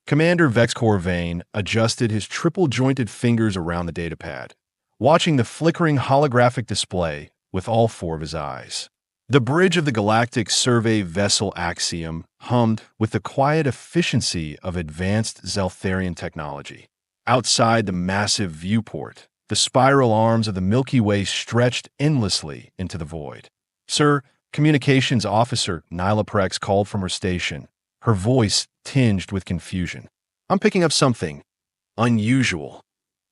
Commander Vex Korvain adjusted his triple-jointed fingers around the datapad, watching the flickering holographic display with all four of his eyes. The bridge of the Galactic Survey Vessel Axiom hummed with the quiet efficiency of advanced Zeltharian technology. Outside the massive viewport, the spiral arms of the Milky Way stretched endlessly into the void. "Sir," Communications Officer Nyla Prex called from her station, her voice tinged with confusion. "I'm picking up something unusual."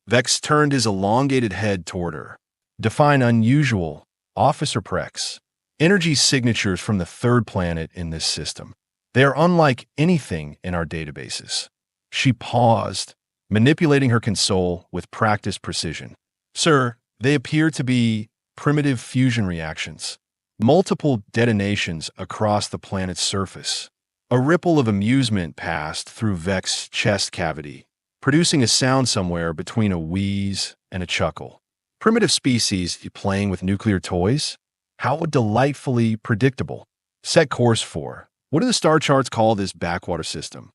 Vex turned his elongated head toward her. "Define unusual, Officer Prex." "Energy signatures from the third planet in this system. They are unlike anything in our databases." She paused, manipulating her console with practiced precision. "Sir, they appear to be primitive fusion reactions. Multiple detonations across the planet's surface." A ripple of amusement passed through Vex's chest cavity, producing a sound somewhere between a wheeze and a chuckle. "Primitive species playing with nuclear toys? How delightfully predictable. Set course for. What do the star charts call this backwater system?"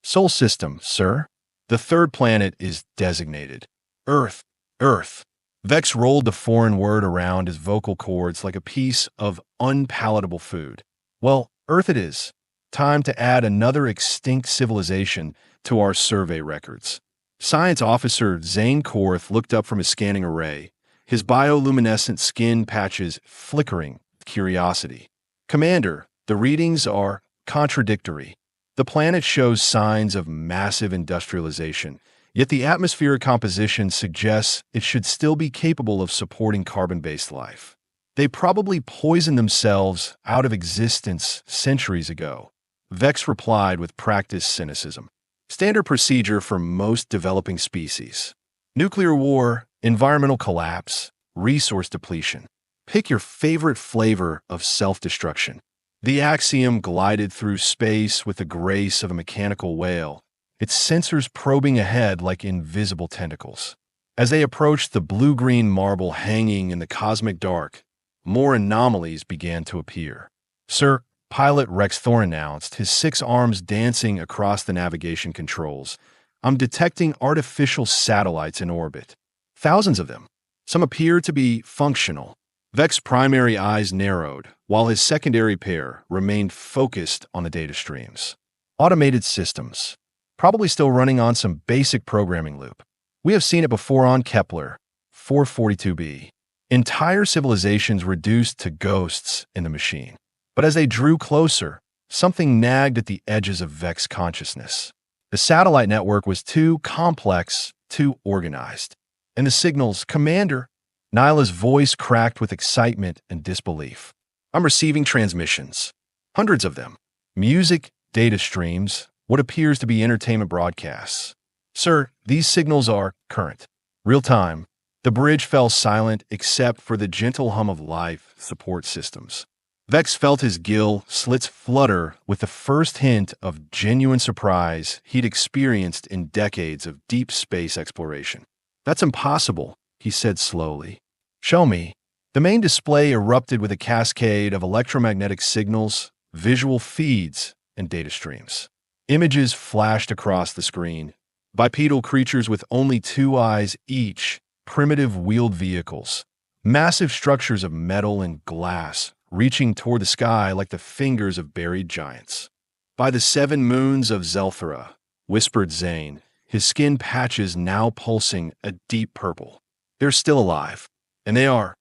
"Sol system, sir." "The third planet is designated. Earth. Earth." Vex rolled the foreign word around his vocal cords like a piece of unpalatable food. "Well, Earth it is. Time to add another extinct civilization to our survey records." Science Officer Zane Korth looked up from his scanning array, his bioluminescent skin patches flickering with curiosity. "Commander, the readings are contradictory. The planet shows signs of massive industrialization, yet the atmospheric composition suggests it should still be capable of supporting carbon-based life. They probably poisoned themselves out of existence centuries ago." Vex replied with practiced cynicism. "Standard procedure for most developing species. Nuclear war, environmental collapse, resource depletion. Pick your favorite flavor of self-destruction." The Axiom glided through space with the grace of a mechanical whale, its sensors probing ahead like invisible tentacles. As they approached the blue-green marble hanging in the cosmic dark, more anomalies began to appear. "Sir," Pilot Rex Thor announced, his 6 arms dancing across the navigation controls, "I'm detecting artificial satellites in orbit. Thousands of them. Some appear to be functional." Vex's primary eyes narrowed, while his secondary pair remained focused on the data streams. "Automated systems. Probably still running on some basic programming loop. We have seen it before on Kepler 442b. Entire civilizations reduced to ghosts in the machine." But as they drew closer, something nagged at the edges of Vex's consciousness. The satellite network was too complex, too organized. "And the signals, Commander?" Nyla's voice cracked with excitement and disbelief. "I'm receiving transmissions. Hundreds of them. Music, data streams, what appears to be entertainment broadcasts. Sir, these signals are current. Real-time." The bridge fell silent except for the gentle hum of life support systems. Vex felt his gill slits flutter with the first hint of genuine surprise he'd experienced in decades of deep space exploration. "That's impossible," he said slowly. "Show me." The main display erupted with a cascade of electromagnetic signals, visual feeds, and data streams. Images flashed across the screen. Bipedal creatures with only 2 eyes each, primitive wheeled vehicles, massive structures of metal and glass reaching toward the sky like the fingers of buried giants. "By the 7 moons of Zelthara," whispered Zane, his skin patches now pulsing a deep purple. "They're still alive, and they are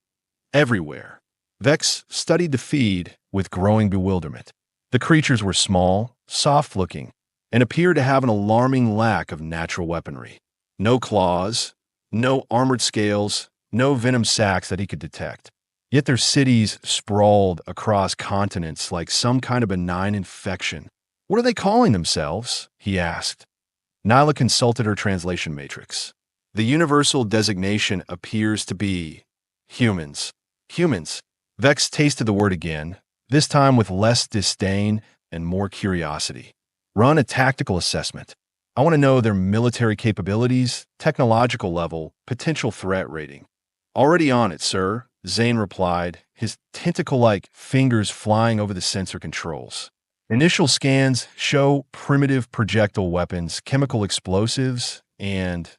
everywhere." Vex studied the feed with growing bewilderment. The creatures were small, soft-looking, and appeared to have an alarming lack of natural weaponry. No claws, no armored scales, no venom sacs that he could detect. Yet their cities sprawled across continents like some kind of benign infection. "What are they calling themselves?" he asked. Nyla consulted her translation matrix. "The universal designation appears to be humans." "Humans." Vex tasted the word again, this time with less disdain and more curiosity. "Run a tactical assessment. I want to know their military capabilities, technological level, potential threat rating." "Already on it, sir," Zane replied, his tentacle-like fingers flying over the sensor controls. Initial scans show primitive projectile weapons, chemical explosives, and...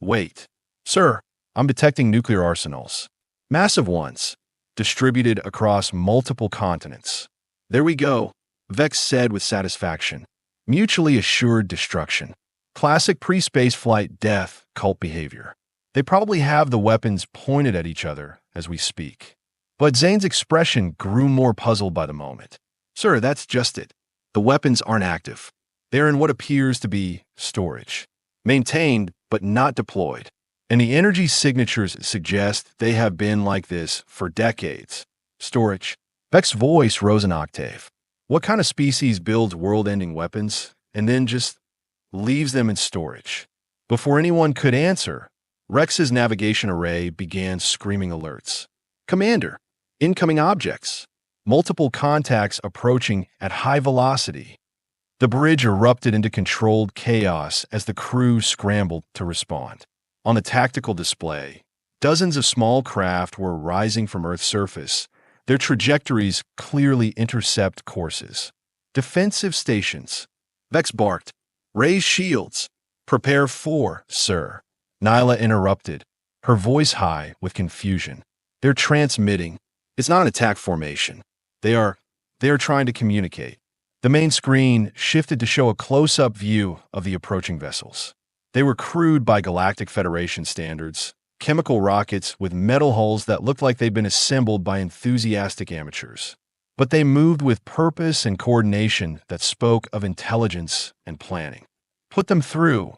Wait. Sir, I'm detecting nuclear arsenals. Massive ones, distributed across multiple continents. There we go, Vex said with satisfaction. Mutually assured destruction. Classic pre-space flight death cult behavior. They probably have the weapons pointed at each other as we speak. But Zane's expression grew more puzzled by the moment. Sir, that's just it. The weapons aren't active. They're in what appears to be storage. Maintained, but not deployed. And the energy signatures suggest they have been like this for decades. Storage. Vex's voice rose an octave. What kind of species builds world-ending weapons and then just leaves them in storage? Before anyone could answer, Rex's navigation array began screaming alerts. Commander, incoming objects. Multiple contacts approaching at high velocity. The bridge erupted into controlled chaos as the crew scrambled to respond. On the tactical display, dozens of small craft were rising from Earth's surface, their trajectories clearly intercept courses. Defensive stations. Vex barked. Raise shields. Prepare for, sir. Nyla interrupted, her voice high with confusion. They're transmitting. It's not an attack formation. They are trying to communicate. The main screen shifted to show a close-up view of the approaching vessels. They were crewed by Galactic Federation standards, chemical rockets with metal hulls that looked like they'd been assembled by enthusiastic amateurs. But they moved with purpose and coordination that spoke of intelligence and planning. Put them through,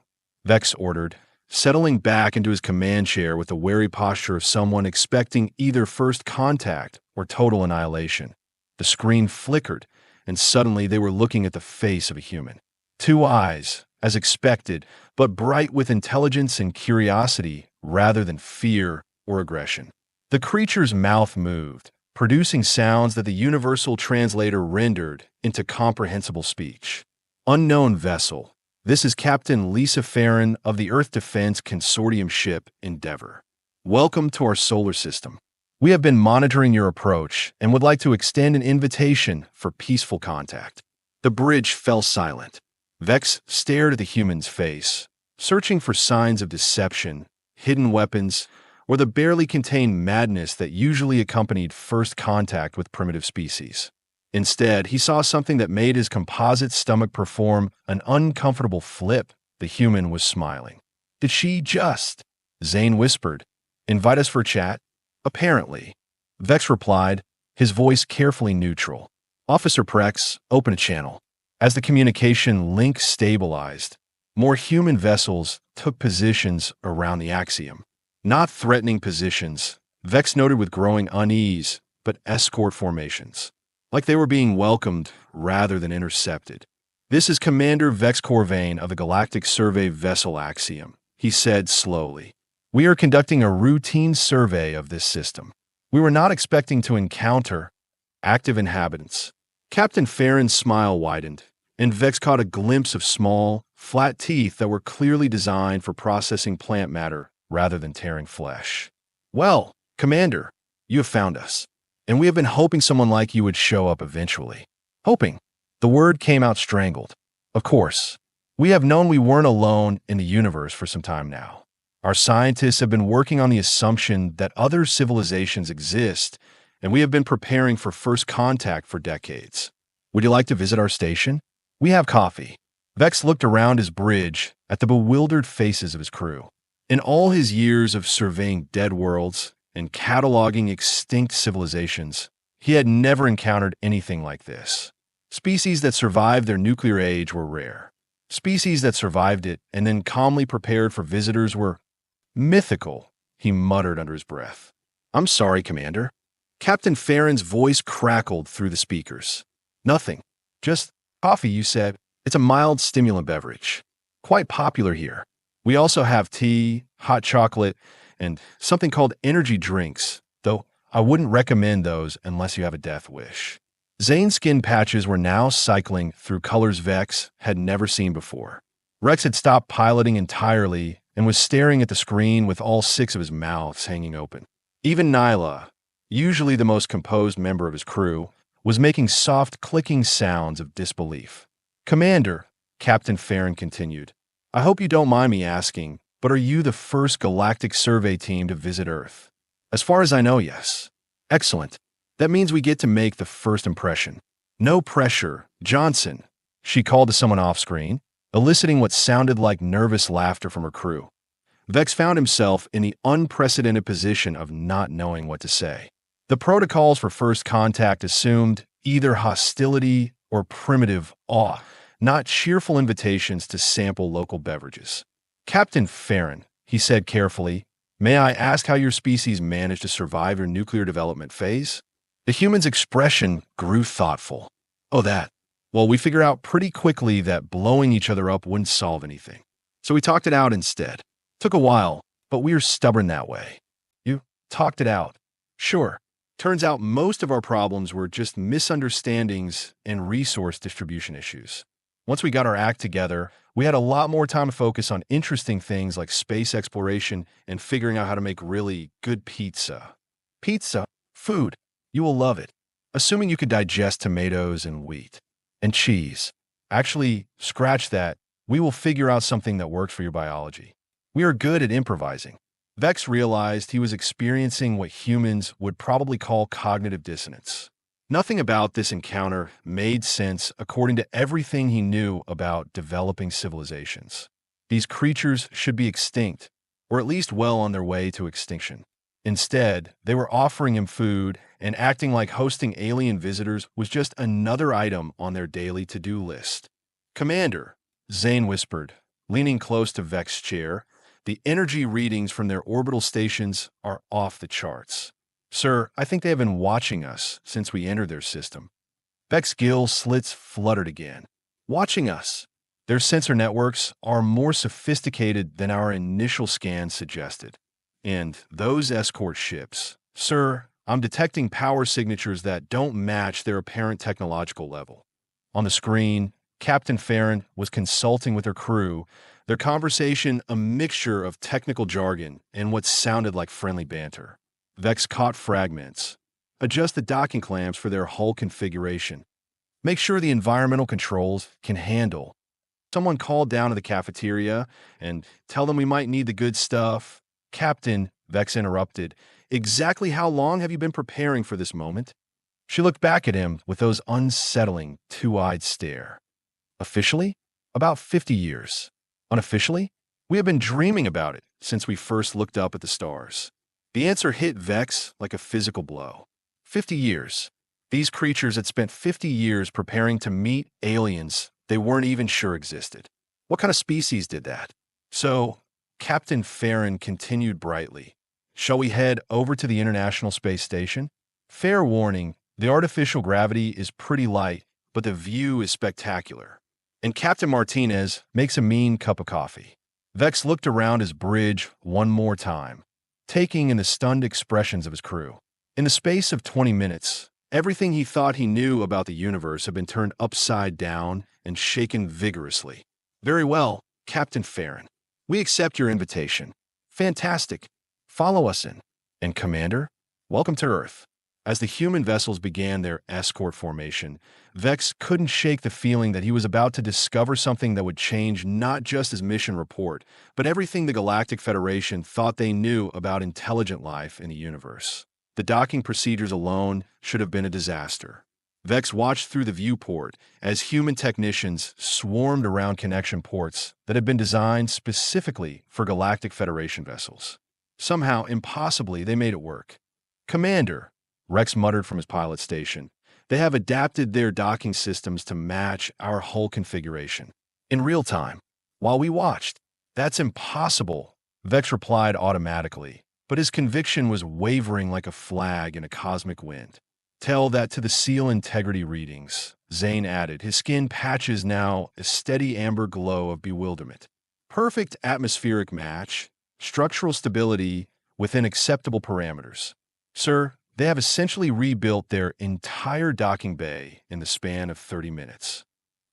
Vex ordered, settling back into his command chair with the wary posture of someone expecting either first contact or total annihilation. The screen flickered, and suddenly they were looking at the face of a human. Two eyes, as expected, but bright with intelligence and curiosity rather than fear or aggression. The creature's mouth moved, producing sounds that the universal translator rendered into comprehensible speech. Unknown vessel. This is Captain Lisa Farron of the Earth Defense Consortium ship Endeavour. Welcome to our solar system. We have been monitoring your approach and would like to extend an invitation for peaceful contact. The bridge fell silent. Vex stared at the human's face, searching for signs of deception, hidden weapons, or the barely contained madness that usually accompanied first contact with primitive species. Instead, he saw something that made his composite stomach perform an uncomfortable flip. The human was smiling. Did she just? Zane whispered. Invite us for a chat? Apparently. Vex replied, his voice carefully neutral. Officer Prex, open a channel. As the communication link stabilized, more human vessels took positions around the axiom. Not threatening positions, Vex noted with growing unease, but escort formations. Like they were being welcomed rather than intercepted. This is Commander Vex Korvain of the Galactic Survey Vessel Axiom, he said slowly. We are conducting a routine survey of this system. We were not expecting to encounter active inhabitants. Captain Farron's smile widened, and Vex caught a glimpse of small, flat teeth that were clearly designed for processing plant matter rather than tearing flesh. Well, Commander, you have found us, and we have been hoping someone like you would show up eventually. Hoping. The word came out strangled. Of course, we have known we weren't alone in the universe for some time now. Our scientists have been working on the assumption that other civilizations exist, and we have been preparing for first contact for decades. Would you like to visit our station? We have coffee. Vex looked around his bridge at the bewildered faces of his crew. In all his years of surveying dead worlds and cataloging extinct civilizations, he had never encountered anything like this. Species that survived their nuclear age were rare. Species that survived it and then calmly prepared for visitors were mythical, he muttered under his breath. I'm sorry, Commander. Captain Farron's voice crackled through the speakers. Nothing. Just coffee, you said. It's a mild stimulant beverage. Quite popular here. We also have tea, hot chocolate, and something called energy drinks, though I wouldn't recommend those unless you have a death wish. Zane's skin patches were now cycling through colors Vex had never seen before. Rex had stopped piloting entirely and was staring at the screen with all 6 of his mouths hanging open. Even Nyla, usually the most composed member of his crew, was making soft clicking sounds of disbelief. "Commander," Captain Farron continued, "I hope you don't mind me asking, but are you the first galactic survey team to visit Earth?" "As far as I know, yes." "Excellent. That means we get to make the first impression." "No pressure, Johnson," she called to someone off-screen, eliciting what sounded like nervous laughter from her crew. Vex found himself in the unprecedented position of not knowing what to say. The protocols for first contact assumed either hostility or primitive awe, not cheerful invitations to sample local beverages. "Captain Farron," he said carefully, "may I ask how your species managed to survive your nuclear development phase?" The human's expression grew thoughtful. "Oh, that. Well, we figured out pretty quickly that blowing each other up wouldn't solve anything. So we talked it out instead. Took a while, but we are stubborn that way." "You talked it out?" "Sure. Turns out most of our problems were just misunderstandings and resource distribution issues. Once we got our act together, we had a lot more time to focus on interesting things like space exploration and figuring out how to make really good pizza." "Pizza? Food. You will love it. Assuming you could digest tomatoes and wheat. And cheese. Actually, scratch that. We will figure out something that works for your biology. We are good at improvising." Vex realized he was experiencing what humans would probably call cognitive dissonance. Nothing about this encounter made sense according to everything he knew about developing civilizations. These creatures should be extinct, or at least well on their way to extinction. Instead, they were offering him food and acting like hosting alien visitors was just another item on their daily to-do list. "Commander," Zane whispered, leaning close to Vex's chair, "the energy readings from their orbital stations are off the charts." "Sir, I think they have been watching us since we entered their system." Vex's gill slits fluttered again. "Watching us? Their sensor networks are more sophisticated than our initial scans suggested. And those escort ships, sir, I'm detecting power signatures that don't match their apparent technological level." On the screen, Captain Farron was consulting with her crew, their conversation a mixture of technical jargon and what sounded like friendly banter. Vex caught fragments. "Adjust the docking clamps for their hull configuration. Make sure the environmental controls can handle." Someone called down to the cafeteria and tell them we might need the good stuff. "Captain," Vex interrupted, "exactly how long have you been preparing for this moment?" She looked back at him with those unsettling, two-eyed stare. "Officially? About 50 years. Unofficially? We have been dreaming about it since we first looked up at the stars." The answer hit Vex like a physical blow. 50 years. These creatures had spent 50 years preparing to meet aliens they weren't even sure existed. What kind of species did that? "So," Captain Farron continued brightly, "shall we head over to the International Space Station? Fair warning, the artificial gravity is pretty light, but the view is spectacular." And Captain Martinez makes a mean cup of coffee. Vex looked around his bridge one more time, taking in the stunned expressions of his crew. In the space of 20 minutes, everything he thought he knew about the universe had been turned upside down and shaken vigorously. "Very well, Captain Farron. We accept your invitation." "Fantastic. Follow us in." "And Commander, welcome to Earth." As the human vessels began their escort formation, Vex couldn't shake the feeling that he was about to discover something that would change not just his mission report, but everything the Galactic Federation thought they knew about intelligent life in the universe. The docking procedures alone should have been a disaster. Vex watched through the viewport as human technicians swarmed around connection ports that had been designed specifically for Galactic Federation vessels. Somehow, impossibly, they made it work. "Commander," Rex muttered from his pilot station, "they have adapted their docking systems to match our hull configuration. In real time, while we watched." "That's impossible," Vex replied automatically, but his conviction was wavering like a flag in a cosmic wind. "Tell that to the seal integrity readings," Zane added, his skin patches now a steady amber glow of bewilderment. "Perfect atmospheric match, structural stability within acceptable parameters. Sir, they have essentially rebuilt their entire docking bay in the span of 30 minutes.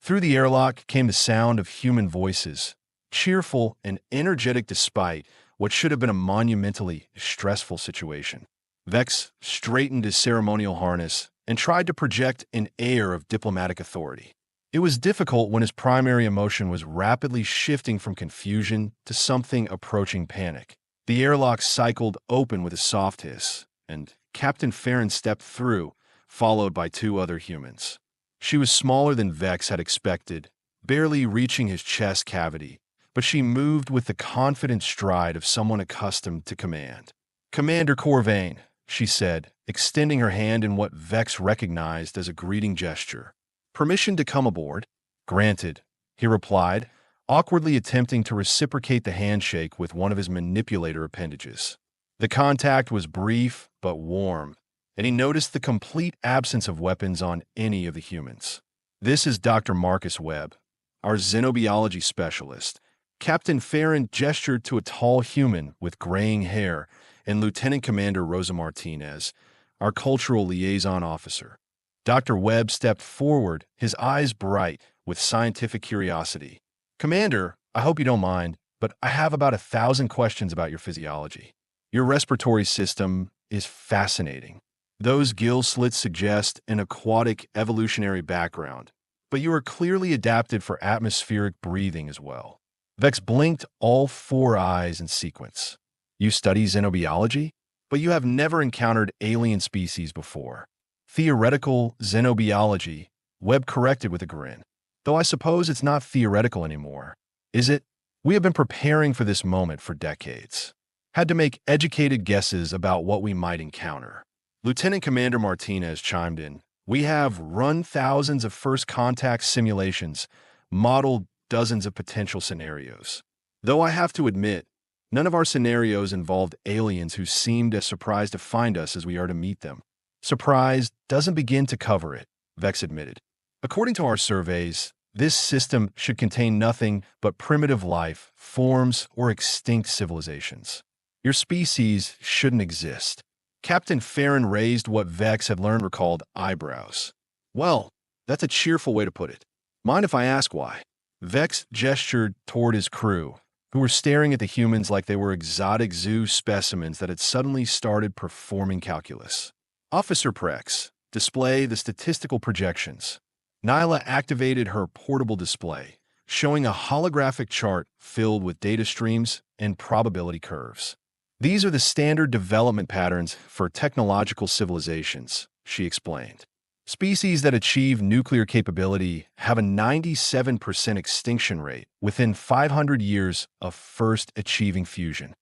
Through the airlock came the sound of human voices, cheerful and energetic despite what should have been a monumentally stressful situation. Vex straightened his ceremonial harness and tried to project an air of diplomatic authority. It was difficult when his primary emotion was rapidly shifting from confusion to something approaching panic. The airlock cycled open with a soft hiss, and Captain Farron stepped through, followed by two other humans. She was smaller than Vex had expected, barely reaching his chest cavity, but she moved with the confident stride of someone accustomed to command. "Commander Korvain," she said, extending her hand in what Vex recognized as a greeting gesture. "Permission to come aboard?" "Granted," he replied, awkwardly attempting to reciprocate the handshake with one of his manipulator appendages. The contact was brief but warm, and he noticed the complete absence of weapons on any of the humans. "This is Dr. Marcus Webb, our xenobiology specialist." Captain Farron gestured to a tall human with graying hair and Lieutenant Commander Rosa Martinez, our cultural liaison officer. Dr. Webb stepped forward, his eyes bright with scientific curiosity. "Commander, I hope you don't mind, but I have about 1,000 questions about your physiology. Your respiratory system is fascinating. Those gill slits suggest an aquatic evolutionary background, but you are clearly adapted for atmospheric breathing as well." Vex blinked all four eyes in sequence. "You study xenobiology? But you have never encountered alien species before." "Theoretical xenobiology," Webb corrected with a grin. "Though I suppose it's not theoretical anymore. Is it? We have been preparing for this moment for decades. Had to make educated guesses about what we might encounter." Lieutenant Commander Martinez chimed in. "We have run thousands of first contact simulations, modeled dozens of potential scenarios. Though I have to admit, none of our scenarios involved aliens who seemed as surprised to find us as we are to meet them." "Surprise doesn't begin to cover it," Vex admitted. "According to our surveys, this system should contain nothing but primitive life, forms, or extinct civilizations. Your species shouldn't exist." Captain Farron raised what Vex had learned were called eyebrows. "Well, that's a cheerful way to put it. Mind if I ask why?" Vex gestured toward his crew, who were staring at the humans like they were exotic zoo specimens that had suddenly started performing calculus. "Officer Prex, display the statistical projections." Nyla activated her portable display, showing a holographic chart filled with data streams and probability curves. "These are the standard development patterns for technological civilizations," she explained. "Species that achieve nuclear capability have a 97% extinction rate within 500 years of first achieving fusion."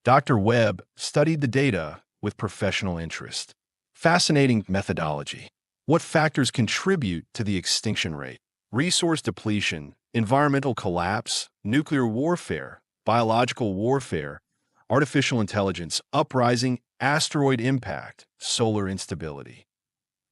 Dr. Webb studied the data with professional interest. "Fascinating methodology. What factors contribute to the extinction rate? Resource depletion, environmental collapse, nuclear warfare, biological warfare, artificial intelligence, uprising, asteroid impact, solar instability."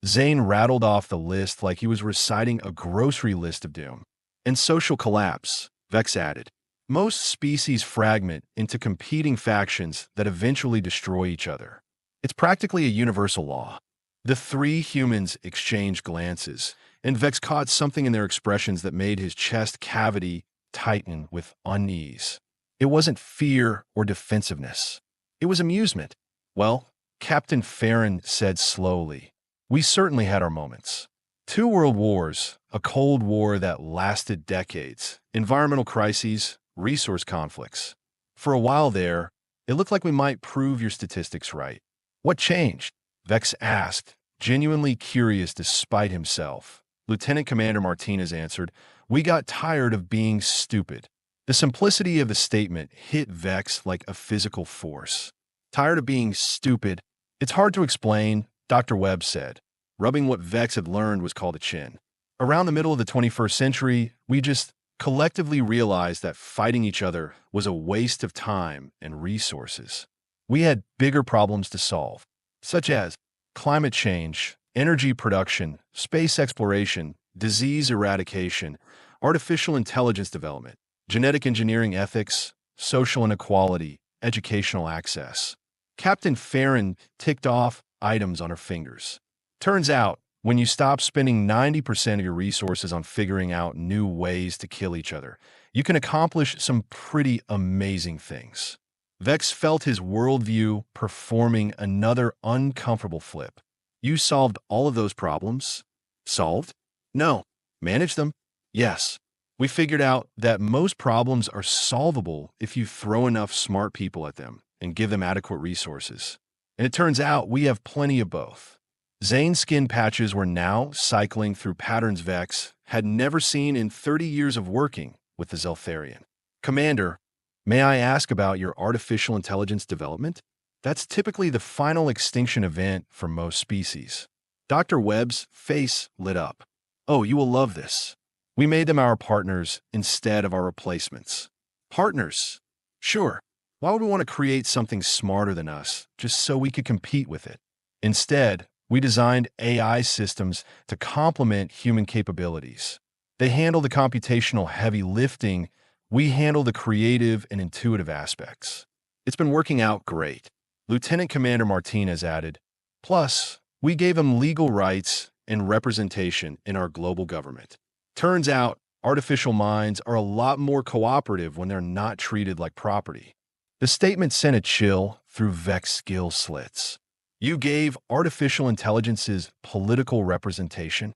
Zane rattled off the list like he was reciting a grocery list of doom. "And social collapse," Vex added. "Most species fragment into competing factions that eventually destroy each other. It's practically a universal law." The three humans exchanged glances, and Vex caught something in their expressions that made his chest cavity tighten with unease. It wasn't fear or defensiveness. It was amusement. "Well," Captain Farron said slowly, "we certainly had our moments. 2 world wars, a Cold War that lasted decades, environmental crises, resource conflicts. For a while there, it looked like we might prove your statistics right." "What changed?" Vex asked, genuinely curious despite himself. Lieutenant Commander Martinez answered, "We got tired of being stupid." The simplicity of the statement hit Vex like a physical force. "Tired of being stupid? It's hard to explain," Dr. Webb said, rubbing what Vex had learned was called a chin. "Around the middle of the 21st century, we just collectively realized that fighting each other was a waste of time and resources. We had bigger problems to solve, such as climate change, energy production, space exploration, disease eradication, artificial intelligence development, genetic engineering ethics, social inequality, educational access." Captain Farron ticked off items on her fingers. "Turns out, when you stop spending 90% of your resources on figuring out new ways to kill each other, you can accomplish some pretty amazing things." Vex felt his worldview performing another uncomfortable flip. You solved all of those problems? Solved? No. Managed them? Yes. We figured out that most problems are solvable if you throw enough smart people at them and give them adequate resources. And it turns out we have plenty of both. Zane's skin patches were now cycling through patterns Vex had never seen in 30 years of working with the Zeltharian. Commander, may I ask about your artificial intelligence development? That's typically the final extinction event for most species. Dr. Webb's face lit up. Oh, you will love this. We made them our partners instead of our replacements. Partners? Sure. Why would we want to create something smarter than us just so we could compete with it? Instead, we designed AI systems to complement human capabilities. They handle the computational heavy lifting. We handle the creative and intuitive aspects. It's been working out great. Lieutenant Commander Martinez added, plus, we gave him legal rights and representation in our global government. Turns out, artificial minds are a lot more cooperative when they're not treated like property. The statement sent a chill through Vex skill slits. You gave artificial intelligences political representation?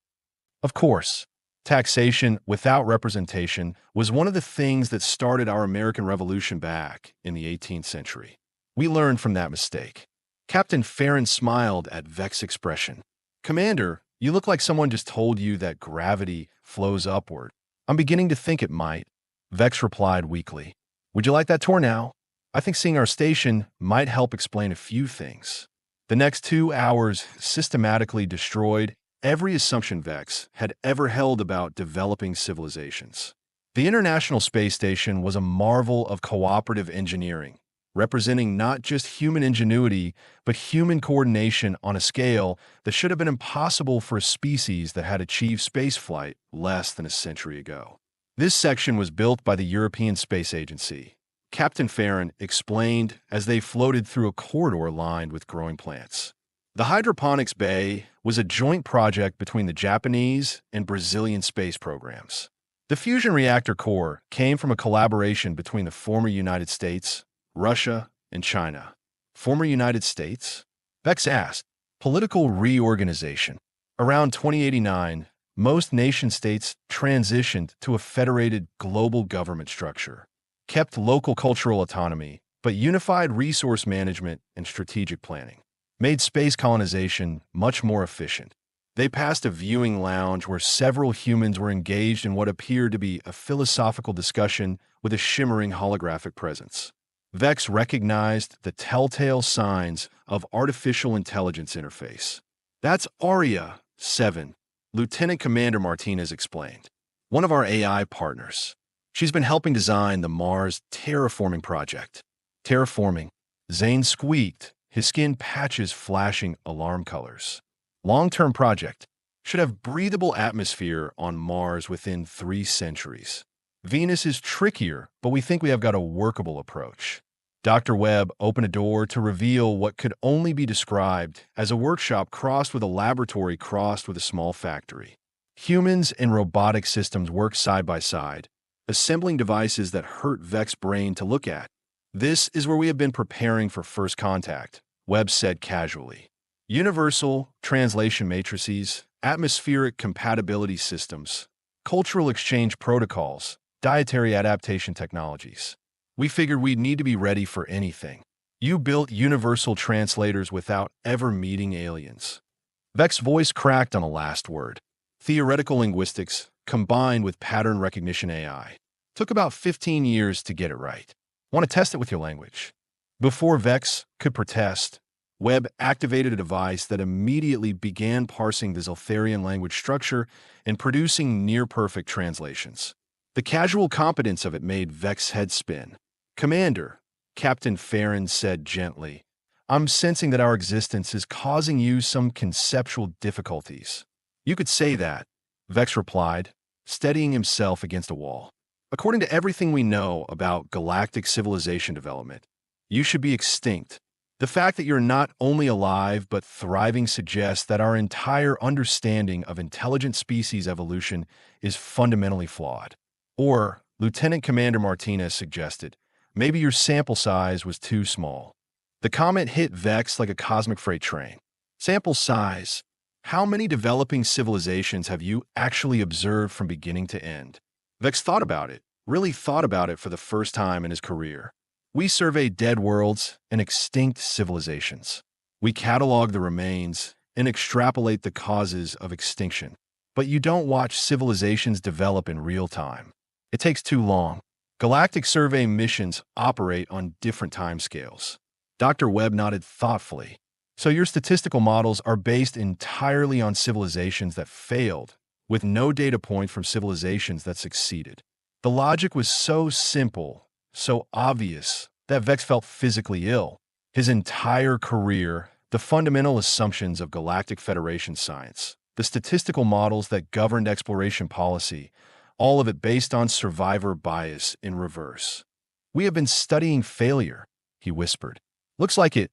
Of course. Taxation without representation was one of the things that started our American Revolution back in the 18th century. We learned from that mistake. Captain Farron smiled at Vex's expression. Commander, you look like someone just told you that gravity flows upward. I'm beginning to think it might. Vex replied weakly. Would you like that tour now? I think seeing our station might help explain a few things. The next 2 hours systematically destroyed every assumption Vex had ever held about developing civilizations. The International Space Station was a marvel of cooperative engineering, representing not just human ingenuity, but human coordination on a scale that should have been impossible for a species that had achieved spaceflight less than a century ago. This section was built by the European Space Agency. Captain Farron explained as they floated through a corridor lined with growing plants. The hydroponics bay was a joint project between the Japanese and Brazilian space programs. The fusion reactor core came from a collaboration between the former United States, Russia, and China. Former United States? Vex asked. Political reorganization. Around 2089, most nation-states transitioned to a federated global government structure, kept local cultural autonomy, but unified resource management and strategic planning, made space colonization much more efficient. They passed a viewing lounge where several humans were engaged in what appeared to be a philosophical discussion with a shimmering holographic presence. Vex recognized the telltale signs of artificial intelligence interface. That's Aria 7, Lieutenant Commander Martinez explained. One of our AI partners. She's been helping design the Mars terraforming project. Terraforming. Zane squeaked, his skin patches flashing alarm colors. Long-term project. Should have breathable atmosphere on Mars within 3 centuries. Venus is trickier, but we think we have got a workable approach. Dr. Webb opened a door to reveal what could only be described as a workshop crossed with a laboratory crossed with a small factory. Humans and robotic systems work side by side, assembling devices that hurt Vex's brain to look at. This is where we have been preparing for first contact, Webb said casually. Universal translation matrices, atmospheric compatibility systems, cultural exchange protocols, dietary adaptation technologies. We figured we'd need to be ready for anything. You built universal translators without ever meeting aliens. Vex's voice cracked on the last word. Theoretical linguistics combined with pattern recognition AI. Took about 15 years to get it right. Want to test it with your language? Before Vex could protest, Webb activated a device that immediately began parsing the Zeltharian language structure and producing near-perfect translations. The casual competence of it made Vex's head spin. Commander, Captain Farron said gently, I'm sensing that our existence is causing you some conceptual difficulties. You could say that, Vex replied, steadying himself against a wall. According to everything we know about galactic civilization development, you should be extinct. The fact that you're not only alive but thriving suggests that our entire understanding of intelligent species evolution is fundamentally flawed. Or, Lieutenant Commander Martinez suggested, maybe your sample size was too small. The comment hit Vex like a cosmic freight train. Sample size. How many developing civilizations have you actually observed from beginning to end? Vex thought about it, really thought about it for the first time in his career. We survey dead worlds and extinct civilizations. We catalog the remains and extrapolate the causes of extinction. But you don't watch civilizations develop in real time. It takes too long. Galactic survey missions operate on different timescales. Dr. Webb nodded thoughtfully. So your statistical models are based entirely on civilizations that failed, with no data point from civilizations that succeeded. The logic was so simple, so obvious, that Vex felt physically ill. His entire career, the fundamental assumptions of Galactic Federation science, the statistical models that governed exploration policy, all of it based on survivor bias in reverse. "We have been studying failure," he whispered. "Looks like it."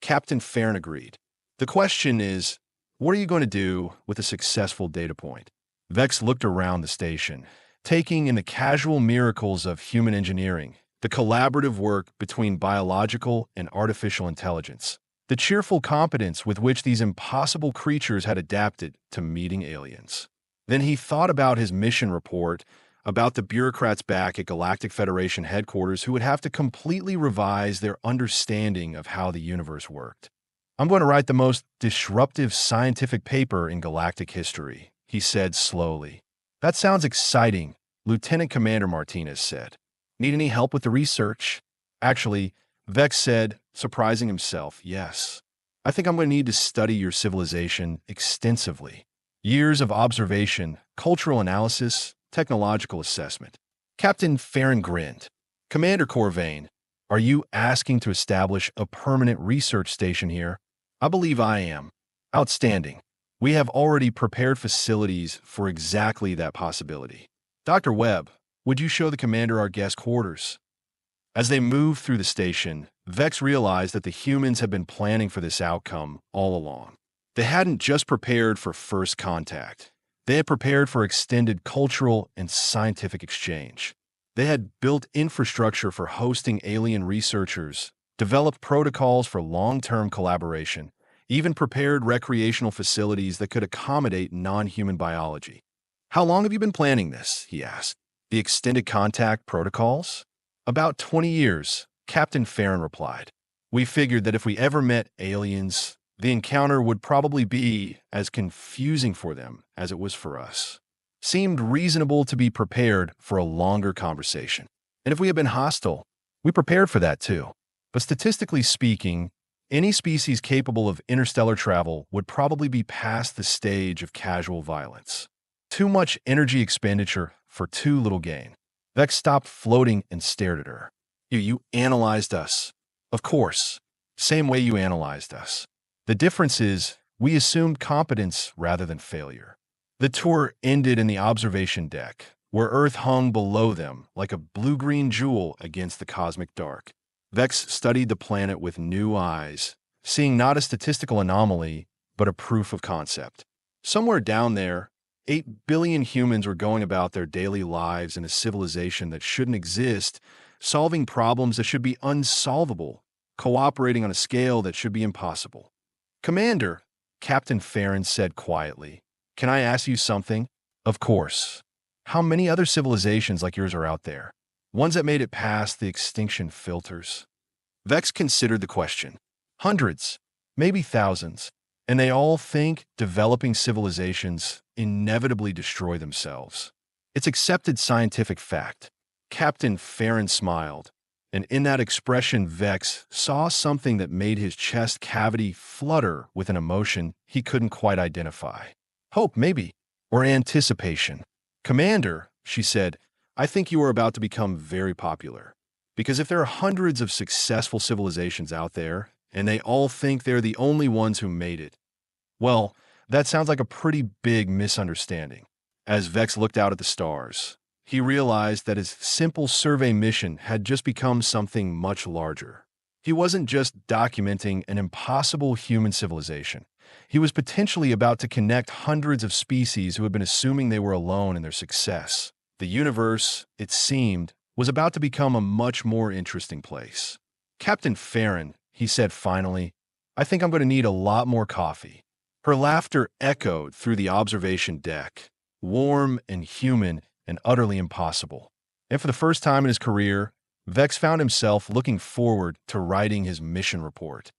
Captain Farron agreed. "The question is, what are you going to do with a successful data point?" Vex looked around the station, taking in the casual miracles of human engineering, the collaborative work between biological and artificial intelligence, the cheerful competence with which these impossible creatures had adapted to meeting aliens. Then he thought about his mission report, about the bureaucrats back at Galactic Federation headquarters who would have to completely revise their understanding of how the universe worked. "I'm going to write the most disruptive scientific paper in galactic history," he said slowly. "That sounds exciting," Lieutenant Commander Martinez said. "Need any help with the research?" "Actually," Vex said, surprising himself, "yes. I think I'm going to need to study your civilization extensively. Years of observation, cultural analysis, technological assessment." Captain Farron grinned. "Commander Korvain, are you asking to establish a permanent research station here?" "I believe I am." "Outstanding. We have already prepared facilities for exactly that possibility." "Dr. Webb, would you show the commander our guest quarters?" As they moved through the station, Vex realized that the humans had been planning for this outcome all along. They hadn't just prepared for first contact. They had prepared for extended cultural and scientific exchange. They had built infrastructure for hosting alien researchers, developed protocols for long-term collaboration, even prepared recreational facilities that could accommodate non-human biology. "How long have you been planning this?" he asked. "The extended contact protocols?" "About 20 years, Captain Farron replied. "We figured that if we ever met aliens, the encounter would probably be as confusing for them as it was for us. Seemed reasonable to be prepared for a longer conversation. And if we had been hostile, we prepared for that too. But statistically speaking, any species capable of interstellar travel would probably be past the stage of casual violence. Too much energy expenditure for too little gain." Vex stopped floating and stared at her. You analyzed us." "Of course. Same way you analyzed us. The difference is, we assumed competence rather than failure." The tour ended in the observation deck, where Earth hung below them like a blue-green jewel against the cosmic dark. Vex studied the planet with new eyes, seeing not a statistical anomaly, but a proof of concept. Somewhere down there, 8 billion humans were going about their daily lives in a civilization that shouldn't exist, solving problems that should be unsolvable, cooperating on a scale that should be impossible. "Commander," Captain Farron said quietly, "can I ask you something?" "Of course. How many other civilizations like yours are out there? Ones that made it past the extinction filters?" Vex considered the question. "Hundreds, maybe thousands. And they all think developing civilizations inevitably destroy themselves. It's accepted scientific fact." Captain Farron smiled, and in that expression Vex saw something that made his chest cavity flutter with an emotion he couldn't quite identify. Hope, maybe, or anticipation. "Commander," she said, "I think you are about to become very popular. Because if there are hundreds of successful civilizations out there, and they all think they're the only ones who made it, well, that sounds like a pretty big misunderstanding." As Vex looked out at the stars, he realized that his simple survey mission had just become something much larger. He wasn't just documenting an impossible human civilization. He was potentially about to connect hundreds of species who had been assuming they were alone in their success. The universe, it seemed, was about to become a much more interesting place. "Captain Farron," he said finally, I think I'm going to need a lot more coffee." Her laughter echoed through the observation deck, warm and human and utterly impossible. And for the first time in his career, Vex found himself looking forward to writing his mission report.